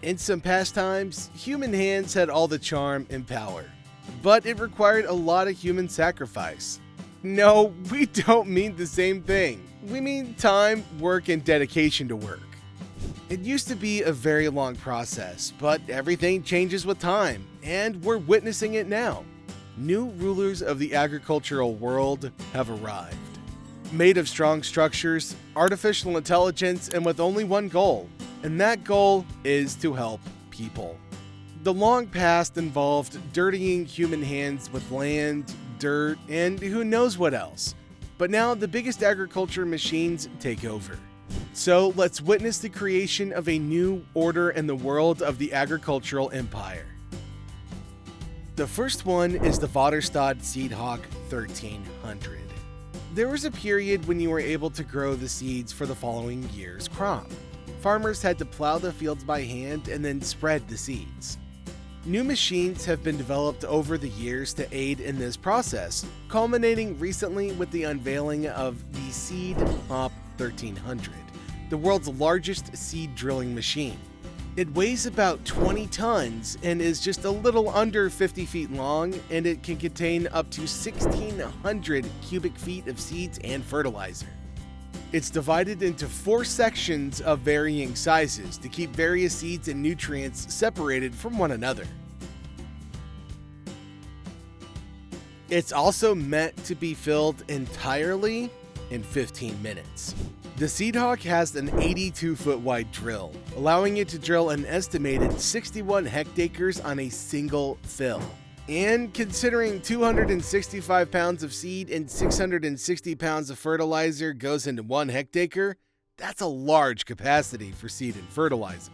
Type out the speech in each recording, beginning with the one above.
In some past times, human hands had all the charm and power, but it required a lot of human sacrifice. No, we don't mean the same thing. We mean time, work, and dedication to work. It used to be a very long process, but everything changes with time, and we're witnessing it now. New rulers of the agricultural world have arrived. Made of strong structures, artificial intelligence, and with only one goal, and that goal is to help people. The long past involved dirtying human hands with land, dirt, and who knows what else. But now the biggest agriculture machines take over. So let's witness the creation of a new order in the world of the agricultural empire. The first one is the Vaterstad Seedhawk 1300. There was a period when you were able to grow the seeds for the following year's crop. Farmers had to plow the fields by hand and then spread the seeds. New machines have been developed over the years to aid in this process, culminating recently with the unveiling of the Seedhawk 1300, the world's largest seed drilling machine. It weighs about 20 tons and is just a little under 50 feet long, and it can contain up to 1,600 cubic feet of seeds and fertilizer. It's divided into 4 sections of varying sizes to keep various seeds and nutrients separated from one another. It's also meant to be filled entirely in 15 minutes. The Seedhawk has an 82-foot wide drill, allowing it to drill an estimated 61 hectares on a single fill. And considering 265 pounds of seed and 660 pounds of fertilizer goes into 1 hectare, that's a large capacity for seed and fertilizer.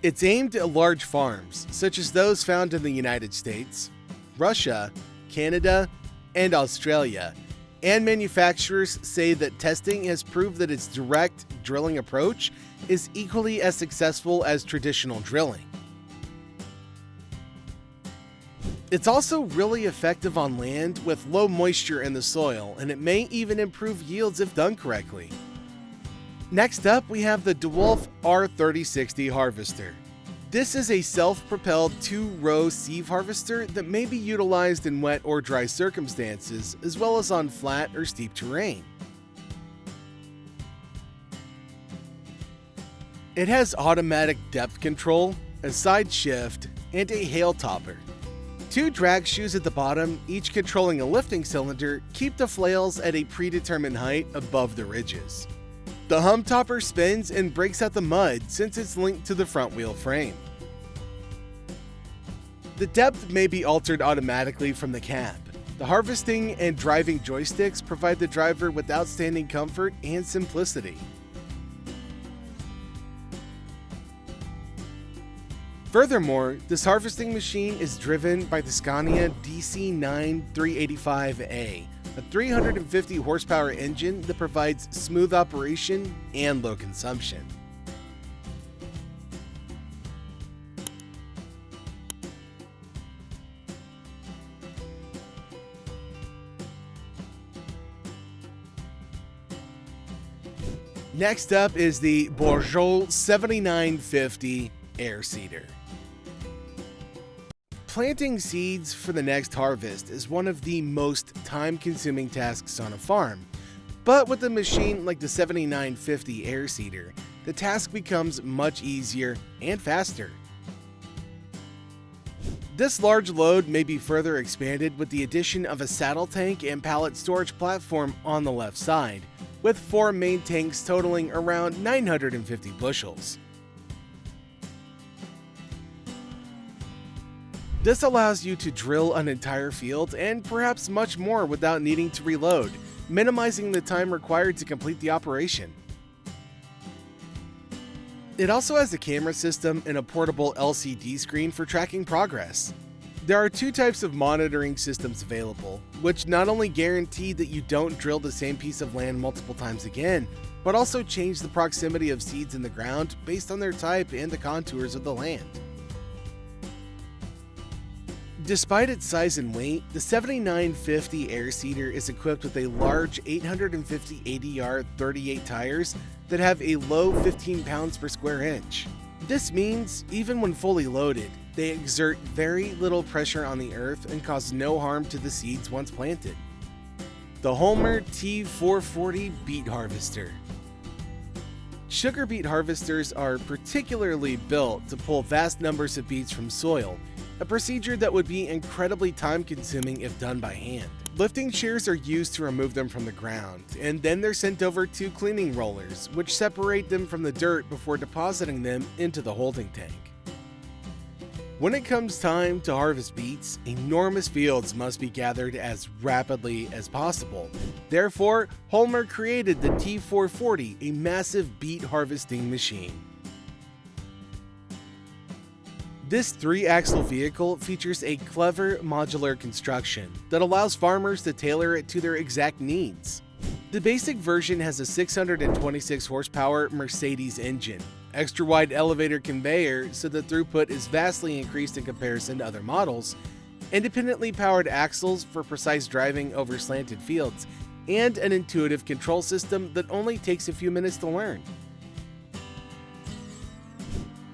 It's aimed at large farms, such as those found in the United States, Russia, Canada, and Australia, and manufacturers say that testing has proved that its direct drilling approach is equally as successful as traditional drilling. It's also really effective on land with low moisture in the soil, and it may even improve yields if done correctly. Next up, we have the DeWolf R3060 harvester. This is a self-propelled 2-row sieve harvester that may be utilized in wet or dry circumstances, as well as on flat or steep terrain. It has automatic depth control, a side shift, and a hail topper. 2 drag shoes at the bottom, each controlling a lifting cylinder, keep the flails at a predetermined height above the ridges. The hum topper spins and breaks out the mud since it's linked to the front wheel frame. The depth may be altered automatically from the cab. The harvesting and driving joysticks provide the driver with outstanding comfort and simplicity. Furthermore, this harvesting machine is driven by the Scania DC9 385A, a 350 horsepower engine that provides smooth operation and low consumption. Next up is the Bourgeois 7950 air seeder. Planting seeds for the next harvest is one of the most time-consuming tasks on a farm, but with a machine like the 7950 air seeder, the task becomes much easier and faster. This large load may be further expanded with the addition of a saddle tank and pallet storage platform on the left side, with 4 main tanks totaling around 950 bushels. This allows you to drill an entire field and perhaps much more without needing to reload, minimizing the time required to complete the operation. It also has a camera system and a portable LCD screen for tracking progress. There are 2 types of monitoring systems available, which not only guarantee that you don't drill the same piece of land multiple times again, but also change the proximity of seeds in the ground based on their type and the contours of the land. Despite its size and weight, the 7950 air seeder is equipped with a large 850 ADR 38 tires that have a low 15 pounds per square inch. This means, even when fully loaded, they exert very little pressure on the earth and cause no harm to the seeds once planted. The Homer T440 Beet Harvester. Sugar beet harvesters are particularly built to pull vast numbers of beets from soil, a procedure that would be incredibly time-consuming if done by hand. Lifting shears are used to remove them from the ground, and then they're sent over to cleaning rollers, which separate them from the dirt before depositing them into the holding tank. When it comes time to harvest beets, enormous fields must be gathered as rapidly as possible. Therefore, Homer created the T440, a massive beet harvesting machine. This 3-axle vehicle features a clever modular construction that allows farmers to tailor it to their exact needs. The basic version has a 626 horsepower Mercedes engine, extra wide elevator conveyor so the throughput is vastly increased in comparison to other models, independently powered axles for precise driving over slanted fields, and an intuitive control system that only takes a few minutes to learn.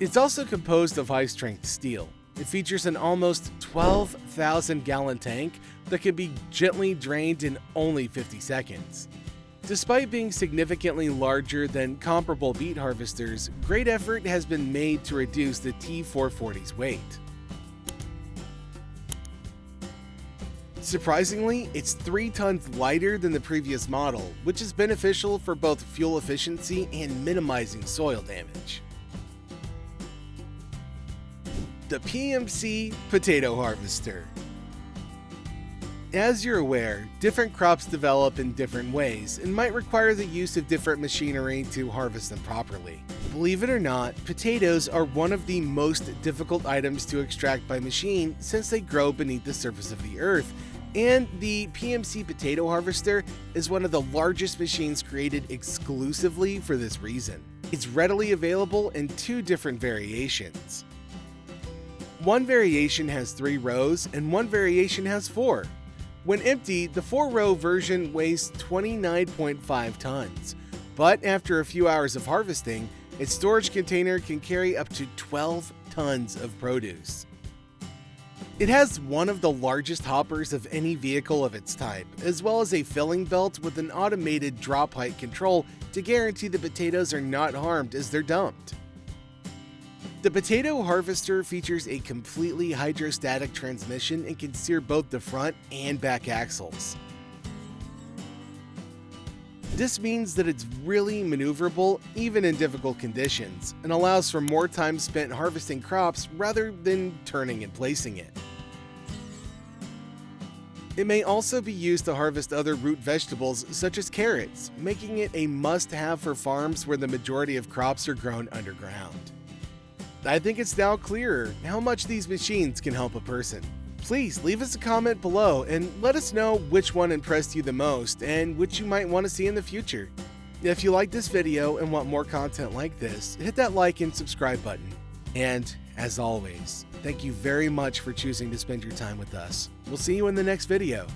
It's also composed of high-strength steel. It features an almost 12,000-gallon tank that can be gently drained in only 50 seconds. Despite being significantly larger than comparable beet harvesters, great effort has been made to reduce the T440's weight. Surprisingly, it's 3 tons lighter than the previous model, which is beneficial for both fuel efficiency and minimizing soil damage. The PMC Potato Harvester. As you're aware, different crops develop in different ways and might require the use of different machinery to harvest them properly. Believe it or not, potatoes are one of the most difficult items to extract by machine since they grow beneath the surface of the earth, and the PMC Potato Harvester is one of the largest machines created exclusively for this reason. It's readily available in 2 different variations. One variation has 3 rows and one variation has 4. When empty, the 4-row version weighs 29.5 tons, but after a few hours of harvesting, its storage container can carry up to 12 tons of produce. It has one of the largest hoppers of any vehicle of its type, as well as a filling belt with an automated drop height control to guarantee the potatoes are not harmed as they're dumped. The potato harvester features a completely hydrostatic transmission and can steer both the front and back axles. This means that it's really maneuverable even in difficult conditions and allows for more time spent harvesting crops rather than turning and placing it. It may also be used to harvest other root vegetables such as carrots, making it a must-have for farms where the majority of crops are grown underground. I think it's now clearer how much these machines can help a person. Please leave us a comment below and let us know which one impressed you the most and which you might want to see in the future. If you like this video and want more content like this, hit that like and subscribe button. And as always, thank you very much for choosing to spend your time with us. We'll see you in the next video.